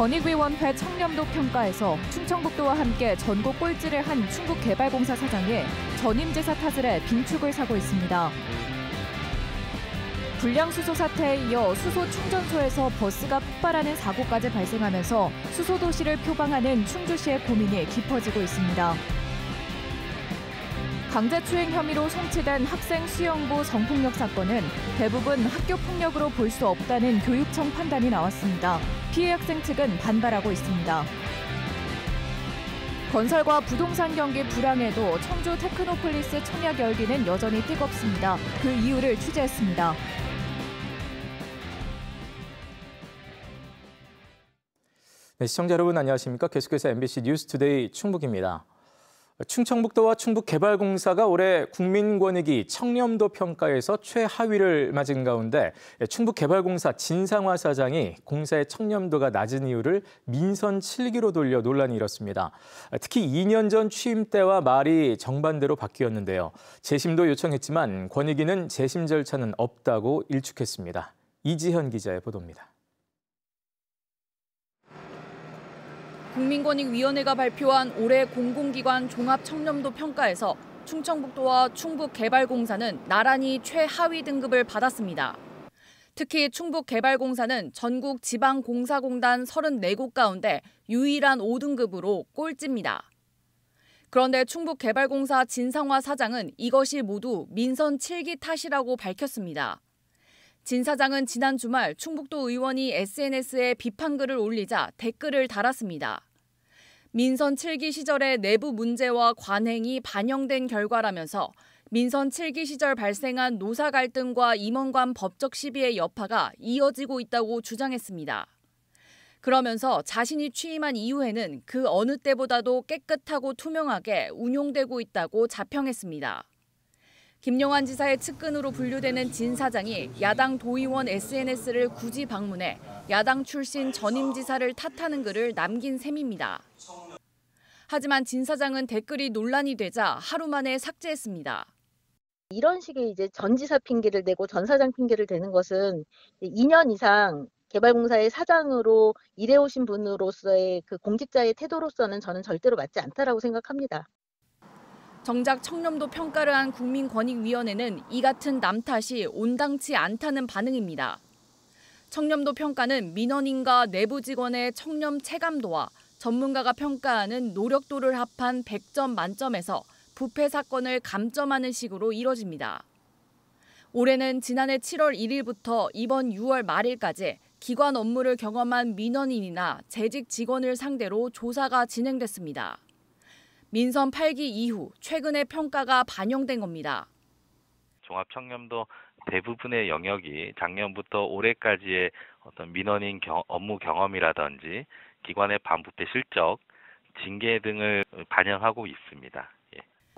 권익위원회 청렴도 평가에서 충청북도와 함께 전국 꼴찌를 한 충북개발공사 사장이 전임지사 탓을 해 빙축을 사고 있습니다. 불량수소 사태에 이어 수소 충전소에서 버스가 폭발하는 사고까지 발생하면서 수소도시를 표방하는 충주시의 고민이 깊어지고 있습니다. 강제추행 혐의로 송치된 학생 수영부 성폭력 사건은 대부분 학교폭력으로 볼 수 없다는 교육청 판단이 나왔습니다. 피해 학생 측은 반발하고 있습니다. 건설과 부동산 경기 불황에도 청주 테크노폴리스 청약 열기는 여전히 뜨겁습니다. 그 이유를 취재했습니다. 네, 시청자 여러분 안녕하십니까? 계속해서 MBC 뉴스투데이 충북입니다. 충청북도와 충북개발공사가 올해 국민권익위 청렴도 평가에서 최하위를 맞은 가운데 충북개발공사 진상화 사장이 공사의 청렴도가 낮은 이유를 민선 7기로 돌려 논란이 일었습니다. 특히 2년 전 취임 때와 말이 정반대로 바뀌었는데요. 재심도 요청했지만 권익위는 재심 절차는 없다고 일축했습니다. 이지현 기자의 보도입니다. 국민권익위원회가 발표한 올해 공공기관 종합청렴도 평가에서 충청북도와 충북개발공사는 나란히 최하위 등급을 받았습니다. 특히 충북개발공사는 전국 지방공사공단 34곳 가운데 유일한 5등급으로 꼴찌입니다. 그런데 충북개발공사 진상화 사장은 이것이 모두 민선 7기 탓이라고 밝혔습니다. 진 사장은 지난 주말 충북도 의원이 SNS에 비판글을 올리자 댓글을 달았습니다. 민선 7기 시절의 내부 문제와 관행이 반영된 결과라면서 민선 7기 시절 발생한 노사 갈등과 임원 간 법적 시비의 여파가 이어지고 있다고 주장했습니다. 그러면서 자신이 취임한 이후에는 그 어느 때보다도 깨끗하고 투명하게 운용되고 있다고 자평했습니다. 김영환 지사의 측근으로 분류되는 진 사장이 야당 도의원 SNS를 굳이 방문해 야당 출신 전임 지사를 탓하는 글을 남긴 셈입니다. 하지만 진 사장은 댓글이 논란이 되자 하루 만에 삭제했습니다. 이런 식의 이제 전 지사 핑계를 대고 전 사장 핑계를 대는 것은 2년 이상 개발공사의 사장으로 일해오신 분으로서의 그 공직자의 태도로서는 저는 절대로 맞지 않다라고 생각합니다. 정작 청렴도 평가를 한 국민권익위원회는 이 같은 남 탓이 온당치 않다는 반응입니다. 청렴도 평가는 민원인과 내부 직원의 청렴 체감도와 전문가가 평가하는 노력도를 합한 100점 만점에서 부패 사건을 감점하는 식으로 이뤄집니다. 올해는 지난해 7월 1일부터 이번 6월 말일까지 기관 업무를 경험한 민원인이나 재직 직원을 상대로 조사가 진행됐습니다. 민선 8기 이후 최근의 평가가 반영된 겁니다. 종합청렴도 대부분의 영역이 작년부터 올해까지의 어떤 민원인 업무 경험이라든지 기관의 반부패 실적, 징계 등을 반영하고 있습니다.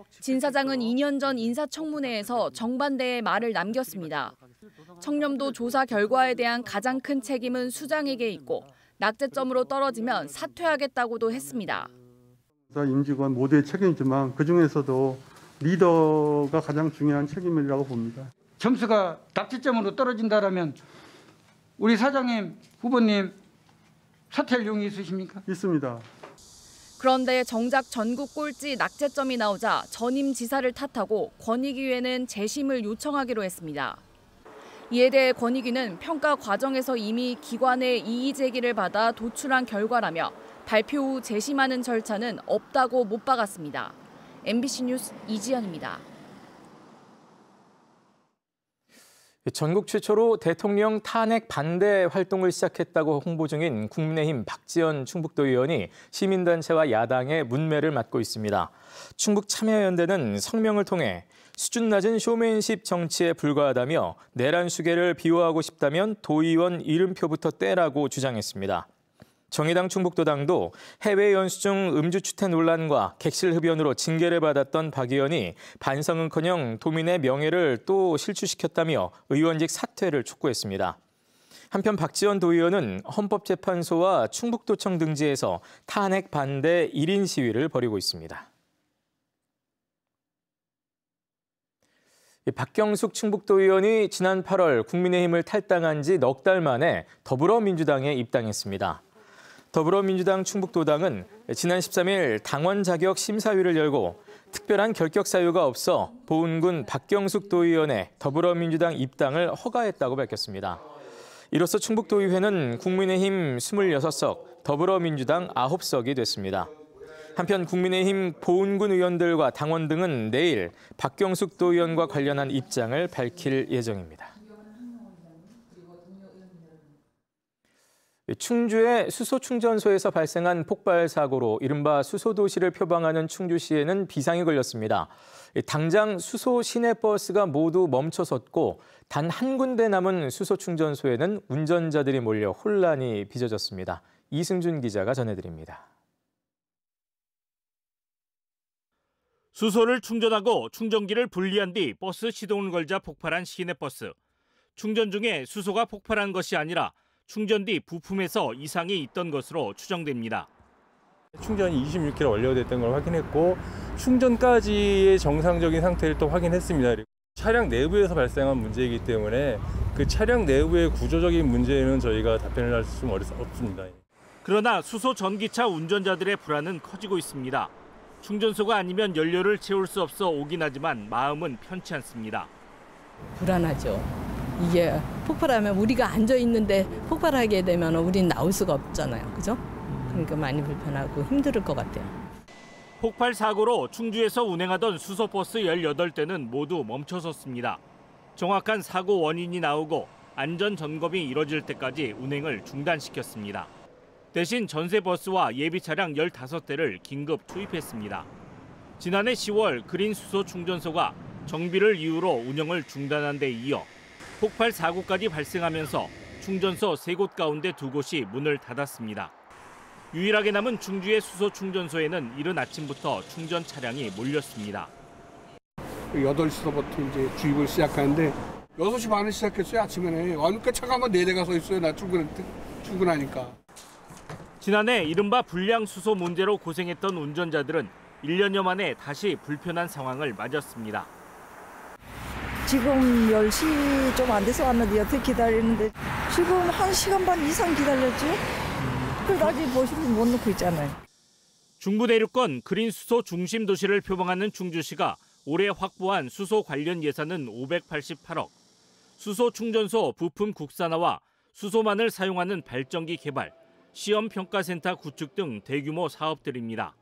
진 사장은 2년 전 인사청문회에서 정반대의 말을 남겼습니다. 청렴도 조사 결과에 대한 가장 큰 책임은 수장에게 있고 낙제점으로 떨어지면 사퇴하겠다고도 했습니다. 임직원 모두의 책임이지만 그중에서도 리더가 가장 중요한 책임이라고 봅니다. 점수가 낙제점으로 떨어진다라면 우리 사장님, 후보님 사퇴할 용이 있으십니까? 있습니다. 그런데 정작 전국 꼴찌 낙제점이 나오자 전임 지사를 탓하고 권익위에는 재심을 요청하기로 했습니다. 이에 대해 권익위는 평가 과정에서 이미 기관의 이의 제기를 받아 도출한 결과라며 발표 후 재심하는 절차는 없다고 못 박았습니다. MBC 뉴스 이지연입니다. 전국 최초로 대통령 탄핵 반대 활동을 시작했다고 홍보 중인 국민의힘 박지원 충북도 의원이 시민단체와 야당의 문매를 맞고 있습니다. 충북참여연대는 성명을 통해 수준 낮은 쇼맨십 정치에 불과하다며 내란 수계를 비호하고 싶다면 도의원 이름표부터 떼라고 주장했습니다. 정의당 충북도당도 해외 연수 중 음주 추태 논란과 객실 흡연으로 징계를 받았던 박 의원이 반성은커녕 도민의 명예를 또 실추시켰다며 의원직 사퇴를 촉구했습니다. 한편 박지원 도의원은 헌법재판소와 충북도청 등지에서 탄핵 반대 1인 시위를 벌이고 있습니다. 박경숙 충북도 의원이 지난 8월 국민의힘을 탈당한 지 넉 달 만에 더불어민주당에 입당했습니다. 더불어민주당 충북도당은 지난 13일 당원 자격 심사위를 열고 특별한 결격 사유가 없어 보은군 박경숙 도의원의 더불어민주당 입당을 허가했다고 밝혔습니다. 이로써 충북도의회는 국민의힘 26석, 더불어민주당 9석이 됐습니다. 한편 국민의힘 보은군 의원들과 당원 등은 내일 박경숙 도의원과 관련한 입장을 밝힐 예정입니다. 충주의 수소충전소에서 발생한 폭발 사고로 이른바 수소도시를 표방하는 충주시에는 비상이 걸렸습니다. 당장 수소 시내버스가 모두 멈춰섰고 단 한 군데 남은 수소충전소에는 운전자들이 몰려 혼란이 빚어졌습니다. 이승준 기자가 전해드립니다. 수소를 충전하고 충전기를 분리한 뒤 버스 시동을 걸자 폭발한 시내버스. 충전 중에 수소가 폭발한 것이 아니라 충전 뒤 부품에서 이상이 있던 것으로 추정됩니다. 충전이 26km 완료됐던 걸 확인했고 충전까지의 정상적인 상태를 또 확인했습니다. 차량 내부에서 발생한 문제이기 때문에 그 차량 내부의 구조적인 문제에는 저희가 답변을 할 수 없습니다. 그러나 수소 전기차 운전자들의 불안은 커지고 있습니다. 충전소가 아니면 연료를 채울 수 없어 오긴 하지만 마음은 편치 않습니다. 불안하죠. 이게 폭발하면 우리가 앉아 있는데 폭발하게 되면 우린 나올 수가 없잖아요. 그죠? 그러니까 많이 불편하고 힘들 것 같아요. 폭발 사고로 충주에서 운행하던 수소버스 18대는 모두 멈춰섰습니다. 정확한 사고 원인이 나오고 안전 점검이 이뤄질 때까지 운행을 중단시켰습니다. 대신 전세버스와 예비 차량 15대를 긴급 투입했습니다. 지난해 10월 그린 수소 충전소가 정비를 이유로 운영을 중단한 데 이어 폭발 사고까지 발생하면서 충전소 3곳 가운데 2곳이 문을 닫았습니다. 유일하게 남은 충주의 수소 충전소에는 이른 아침부터 충전 차량이 몰렸습니다. 8시서부터 이제 주입을 시작하는데 6시 반에 시작했어요. 아침에는. 그러니까 차가 막 4대가 서 있어요. 나 출근하니까. 지난해 이른바 불량 수소 문제로 고생했던 운전자들은 1년여 만에 다시 불편한 상황을 맞았습니다. 지금 10시 좀 안 돼서 왔는데 여태 기다리는데 지금 1시간 반 이상 기다렸죠? 그래도 아직 보시면 못 넣고 있잖아요. 중부 내륙권 그린 수소 중심 도시를 표방하는 충주시가 올해 확보한 수소 관련 예산은 588억. 수소 충전소 부품 국산화와 수소만을 사용하는 발전기 개발, 시험 평가센터 구축 등 대규모 사업들입니다.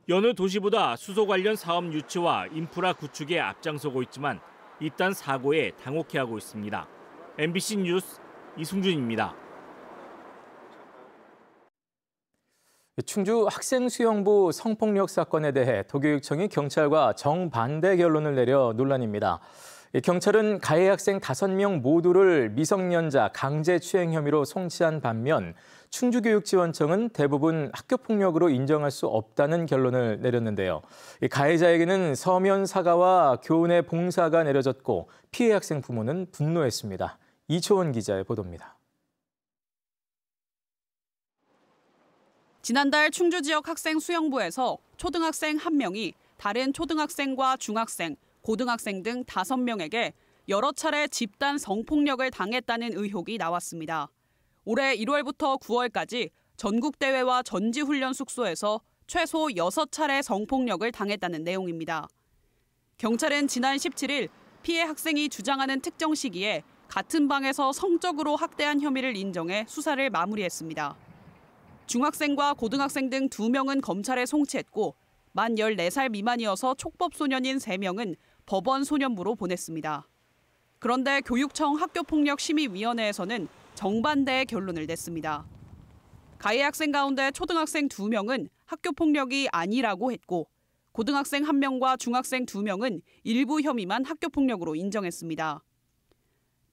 여느 도시보다 수소 관련 사업 유치와 인프라 구축에 앞장서고 있지만 이딴 사고에 당혹해하고 있습니다. MBC 뉴스 이승준입니다. 충주 학생 수영부 성폭력 사건에 대해 도교육청이 경찰과 정반대 결론을 내려 논란입니다. 경찰은 가해 학생 5명 모두를 미성년자 강제추행 혐의로 송치한 반면 충주교육지원청은 대부분 학교폭력으로 인정할 수 없다는 결론을 내렸는데요. 가해자에게는 서면 사과와 교훈의 봉사가 내려졌고 피해 학생 부모는 분노했습니다. 이초원 기자의 보도입니다. 지난달 충주 지역 학생 수영부에서 초등학생 1명이 다른 초등학생과 중학생, 고등학생 등 5명에게 여러 차례 집단 성폭력을 당했다는 의혹이 나왔습니다. 올해 1월부터 9월까지 전국대회와 전지훈련 숙소에서 최소 6차례 성폭력을 당했다는 내용입니다. 경찰은 지난 17일 피해 학생이 주장하는 특정 시기에 같은 방에서 성적으로 학대한 혐의를 인정해 수사를 마무리했습니다. 중학생과 고등학생 등 2명은 검찰에 송치했고 만 14살 미만이어서 촉법소년인 3명은 법원 소년부로 보냈습니다. 그런데 교육청 학교폭력심의위원회에서는 정반대의 결론을 냈습니다. 가해 학생 가운데 초등학생 2명은 학교폭력이 아니라고 했고 고등학생 1명과 중학생 2명은 일부 혐의만 학교폭력으로 인정했습니다.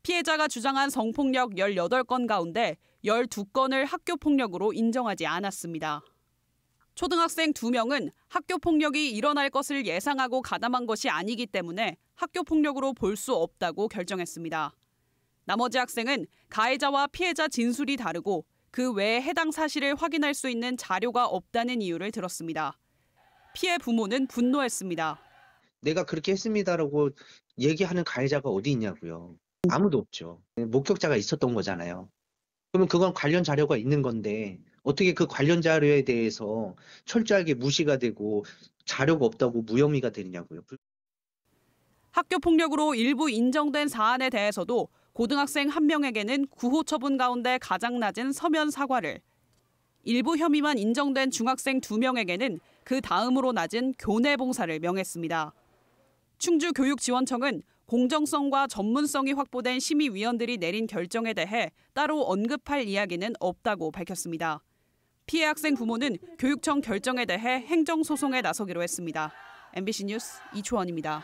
피해자가 주장한 성폭력 18건 가운데 12건을 학교폭력으로 인정하지 않았습니다. 초등학생 2명은 학교폭력이 일어날 것을 예상하고 가담한 것이 아니기 때문에 학교폭력으로 볼 수 없다고 결정했습니다. 나머지 학생은 가해자와 피해자 진술이 다르고 그 외에 해당 사실을 확인할 수 있는 자료가 없다는 이유를 들었습니다. 피해 부모는 분노했습니다. 내가 그렇게 했습니다라고 얘기하는 가해자가 어디 있냐고요. 아무도 없죠. 목격자가 있었던 거잖아요. 그러면 그건 관련 자료가 있는 건데 어떻게 그 관련 자료에 대해서 철저하게 무시가 되고 자료가 없다고 무혐의가 되느냐고요. 학교 폭력으로 일부 인정된 사안에 대해서도 고등학생 1명에게는 구호 처분 가운데 가장 낮은 서면 사과를, 일부 혐의만 인정된 중학생 2명에게는 그 다음으로 낮은 교내 봉사를 명했습니다. 충주교육지원청은 공정성과 전문성이 확보된 심의위원들이 내린 결정에 대해 따로 언급할 이야기는 없다고 밝혔습니다. 피해 학생 부모는 교육청 결정에 대해 행정소송에 나서기로 했습니다. MBC 뉴스 이초원입니다.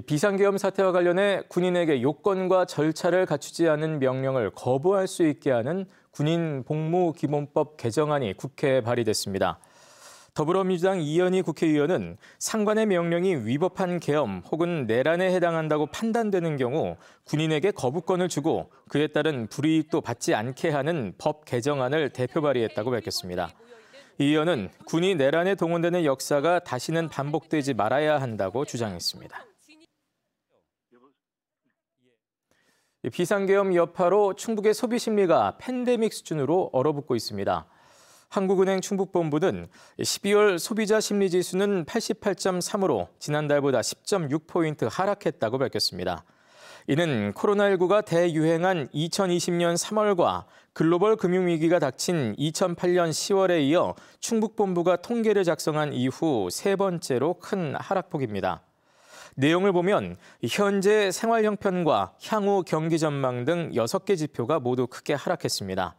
비상계엄 사태와 관련해 군인에게 요건과 절차를 갖추지 않은 명령을 거부할 수 있게 하는 군인복무기본법 개정안이 국회에 발의됐습니다. 더불어민주당 이현희 국회의원은 상관의 명령이 위법한 계엄 혹은 내란에 해당한다고 판단되는 경우 군인에게 거부권을 주고 그에 따른 불이익도 받지 않게 하는 법 개정안을 대표 발의했다고 밝혔습니다. 이 의원은 군이 내란에 동원되는 역사가 다시는 반복되지 말아야 한다고 주장했습니다. 비상계엄 여파로 충북의 소비 심리가 팬데믹 수준으로 얼어붙고 있습니다. 한국은행 충북본부는 12월 소비자 심리지수는 88.3으로 지난달보다 10.6포인트 하락했다고 밝혔습니다. 이는 코로나19가 대유행한 2020년 3월과 글로벌 금융위기가 닥친 2008년 10월에 이어 충북본부가 통계를 작성한 이후 세 번째로 큰 하락폭입니다. 내용을 보면 현재 생활 형편과 향후 경기 전망 등 6개 지표가 모두 크게 하락했습니다.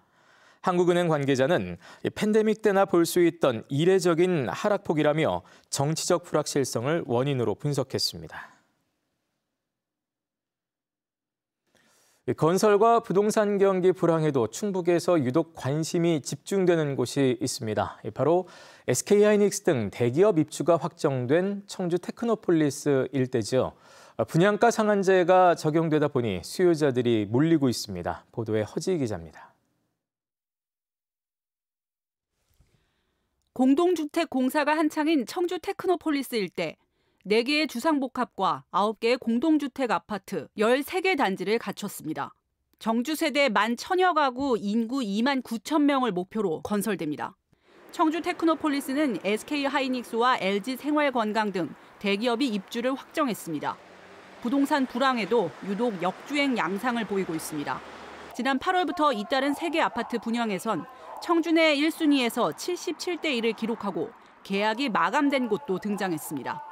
한국은행 관계자는 팬데믹 때나 볼 수 있던 이례적인 하락폭이라며 정치적 불확실성을 원인으로 분석했습니다. 건설과 부동산 경기 불황에도 충북에서 유독 관심이 집중되는 곳이 있습니다. 바로 SK하이닉스 등 대기업 입주가 확정된 청주 테크노폴리스 일대죠. 분양가 상한제가 적용되다 보니 수요자들이 몰리고 있습니다. 보도에 허지희 기자입니다. 공동주택 공사가 한창인 청주 테크노폴리스 일대. 4개의 주상복합과 9개의 공동주택 아파트 13개 단지를 갖췄습니다. 정주세대 11,000여 가구 인구 2만 9천 명을 목표로 건설됩니다. 청주 테크노폴리스는 SK하이닉스와 LG생활건강 등 대기업이 입주를 확정했습니다. 부동산 불황에도 유독 역주행 양상을 보이고 있습니다. 지난 8월부터 잇따른 3개 아파트 분양에선 청주 내 1순위에서 77대 1을 기록하고 계약이 마감된 곳도 등장했습니다.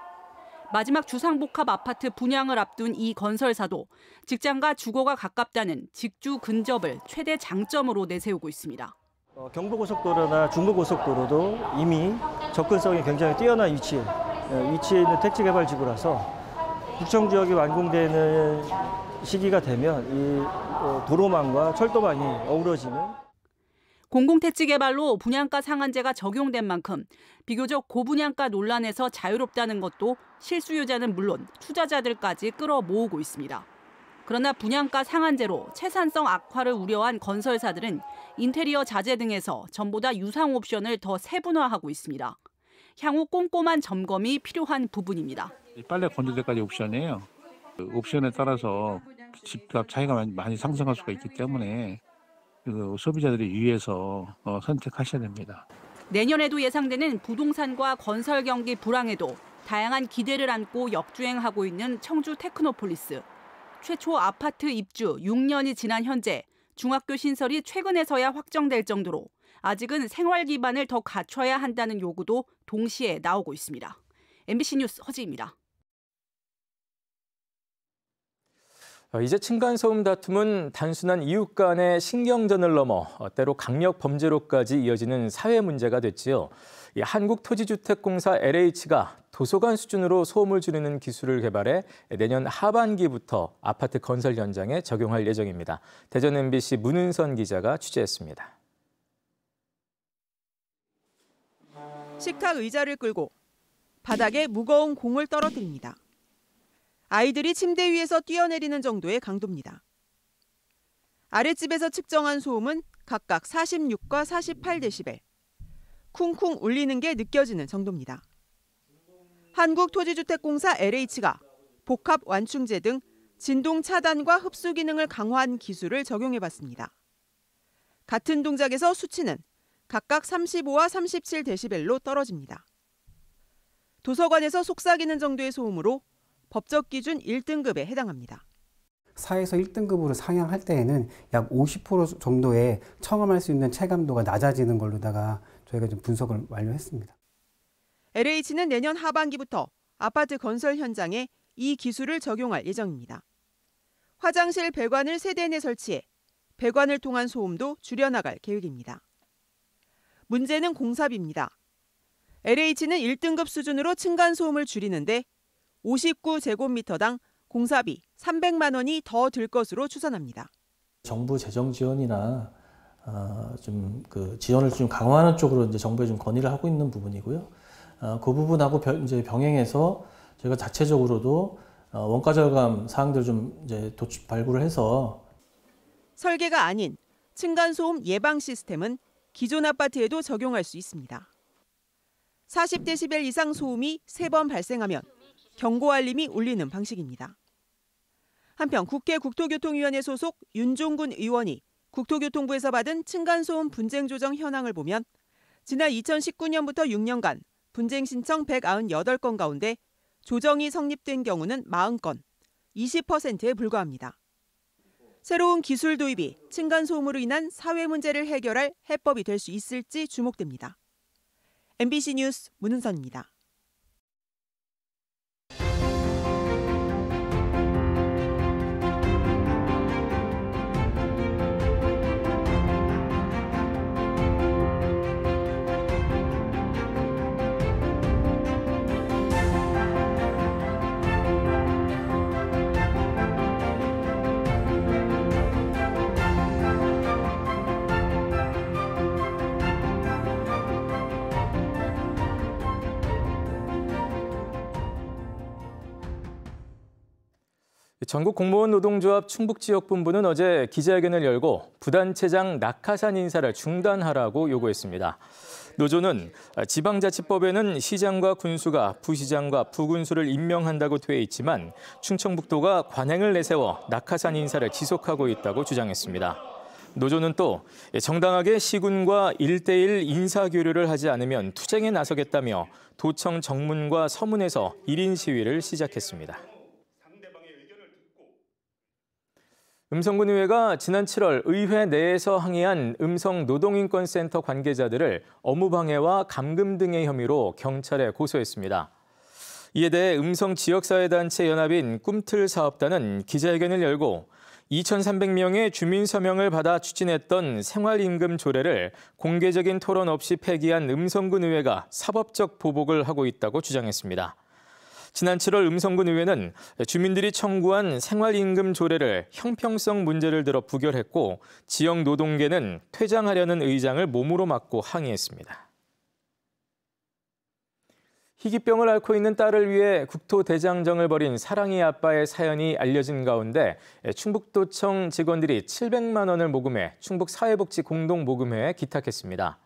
마지막 주상복합 아파트 분양을 앞둔 이 건설사도 직장과 주거가 가깝다는 직주 근접을 최대 장점으로 내세우고 있습니다. 경부고속도로나 중부고속도로도 이미 접근성이 굉장히 뛰어난 위치에 있는 택지개발지구라서 북청 지역이 완공되는 시기가 되면 이 도로망과 철도망이 어우러지는 공공택지 개발로 분양가 상한제가 적용된 만큼 비교적 고분양가 논란에서 자유롭다는 것도 실수요자는 물론 투자자들까지 끌어모으고 있습니다. 그러나 분양가 상한제로 채산성 악화를 우려한 건설사들은 인테리어 자재 등에서 전보다 유상 옵션을 더 세분화하고 있습니다. 향후 꼼꼼한 점검이 필요한 부분입니다. 빨래 건조대까지 옵션이에요. 그 옵션에 따라서 집값 차이가 많이 상승할 수가 있기 때문에 소비자들이 유의해서 선택하셔야 됩니다. 내년에도 예상되는 부동산과 건설 경기 불황에도 다양한 기대를 안고 역주행하고 있는 청주 테크노폴리스. 최초 아파트 입주 6년이 지난 현재 중학교 신설이 최근에서야 확정될 정도로 아직은 생활 기반을 더 갖춰야 한다는 요구도 동시에 나오고 있습니다. MBC 뉴스 허지입니다. 이제 층간소음 다툼은 단순한 이웃 간의 신경전을 넘어 때로 강력 범죄로까지 이어지는 사회 문제가 됐지요. 한국토지주택공사 LH가 도서관 수준으로 소음을 줄이는 기술을 개발해 내년 하반기부터 아파트 건설 현장에 적용할 예정입니다. 대전 MBC 문은선 기자가 취재했습니다. 식탁 의자를 끌고 바닥에 무거운 공을 떨어뜨립니다. 아이들이 침대 위에서 뛰어내리는 정도의 강도입니다. 아랫집에서 측정한 소음은 각각 46과 48데시벨. 쿵쿵 울리는 게 느껴지는 정도입니다. 한국토지주택공사 LH가 복합 완충제 등 진동 차단과 흡수 기능을 강화한 기술을 적용해봤습니다. 같은 동작에서 수치는 각각 35와 37데시벨로 떨어집니다. 도서관에서 속삭이는 정도의 소음으로 법적 기준 1등급에 해당합니다. 4에서 1등급으로 상향할 때에는 약 50% 정도의 청음할 수 있는 체감도가 낮아지는 걸로다가 저희가 좀 분석을 완료했습니다. LH는 내년 하반기부터 아파트 건설 현장에 이 기술을 적용할 예정입니다. 화장실 배관을 세대내 설치해 배관을 통한 소음도 줄여나갈 계획입니다. 문제는 공사비입니다. LH는 1등급 수준으로 층간소음을 줄이는데 59제곱미터당 공사비 300만 원이 더 들 것으로 추산합니다. 정부 재정 지원이나 좀 그 지원을 좀 강화하는 쪽으로 이제 정부에 좀 건의를 하고 있는 부분이고요. 그 부분하고 이제 병행해서 저희가 자체적으로도 원가 절감 사항들 좀 이제 발굴을 해서 설계가 아닌 층간소음 예방 시스템은 기존 아파트에도 적용할 수 있습니다. 40데시벨 이상 소음이 3번 발생하면 경고 알림이 울리는 방식입니다. 한편 국회 국토교통위원회 소속 윤종군 의원이 국토교통부에서 받은 층간소음 분쟁 조정 현황을 보면 지난 2019년부터 6년간 분쟁 신청 198건 가운데 조정이 성립된 경우는 40건, 20%에 불과합니다. 새로운 기술 도입이 층간소음으로 인한 사회 문제를 해결할 해법이 될 수 있을지 주목됩니다. MBC 뉴스 문은선입니다. 전국 공무원 노동조합 충북지역본부는 어제 기자회견을 열고 부단체장 낙하산 인사를 중단하라고 요구했습니다. 노조는 지방자치법에는 시장과 군수가 부시장과 부군수를 임명한다고 되어 있지만 충청북도가 관행을 내세워 낙하산 인사를 지속하고 있다고 주장했습니다. 노조는 또 정당하게 시군과 1대1 인사교류를 하지 않으면 투쟁에 나서겠다며 도청 정문과 서문에서 1인 시위를 시작했습니다. 음성군의회가 지난 7월 의회 내에서 항의한 음성노동인권센터 관계자들을 업무방해와 감금 등의 혐의로 경찰에 고소했습니다. 이에 대해 음성지역사회단체 연합인 꿈틀사업단은 기자회견을 열고 2,300명의 주민 서명을 받아 추진했던 생활임금 조례를 공개적인 토론 없이 폐기한 음성군의회가 사법적 보복을 하고 있다고 주장했습니다. 지난 7월 음성군의회는 주민들이 청구한 생활임금 조례를 형평성 문제를 들어 부결했고 지역 노동계는 퇴장하려는 의장을 몸으로 맞고 항의했습니다. 희귀병을 앓고 있는 딸을 위해 국토대장정을 벌인 사랑이 아빠의 사연이 알려진 가운데 충북도청 직원들이 700만 원을 모금해 충북사회복지공동모금회에 기탁했습니다.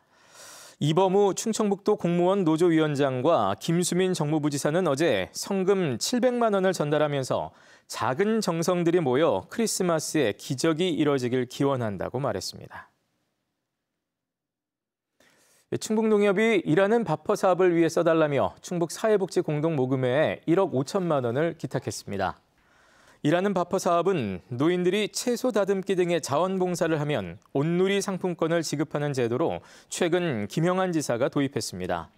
이범우 충청북도 공무원 노조위원장과 김수민 정무부지사는 어제 성금 700만 원을 전달하면서 작은 정성들이 모여 크리스마스에 기적이 이뤄지길 기원한다고 말했습니다. 충북농협이 일하는 밥퍼 사업을 위해 써달라며 충북사회복지공동모금회에 1억 5천만 원을 기탁했습니다. 일하는 밥퍼 사업은 노인들이 채소 다듬기 등의 자원봉사를 하면 온누리 상품권을 지급하는 제도로 최근 김영한 지사가 도입했습니다.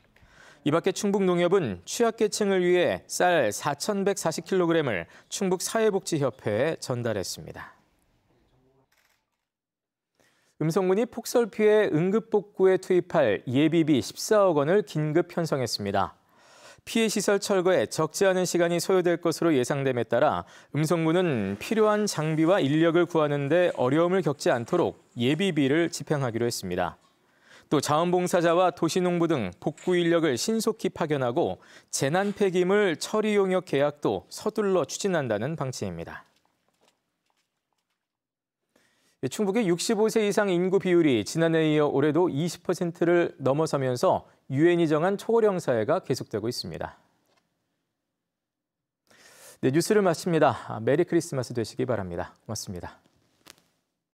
이 밖에 충북농협은 취약계층을 위해 쌀 4,140kg을 충북사회복지협회에 전달했습니다. 음성군이 폭설 피해 응급복구에 투입할 예비비 14억 원을 긴급 편성했습니다. 피해 시설 철거에 적지 않은 시간이 소요될 것으로 예상됨에 따라 음성군은 필요한 장비와 인력을 구하는 데 어려움을 겪지 않도록 예비비를 집행하기로 했습니다. 또 자원봉사자와 도시농부 등 복구 인력을 신속히 파견하고 재난 폐기물 처리 용역 계약도 서둘러 추진한다는 방침입니다. 충북의 65세 이상 인구 비율이 지난해에 이어 올해도 20%를 넘어서면서 유엔이 정한 초고령 사회가 계속되고 있습니다. 네, 뉴스를 마칩니다. 메리 크리스마스 되시기 바랍니다. 고맙습니다.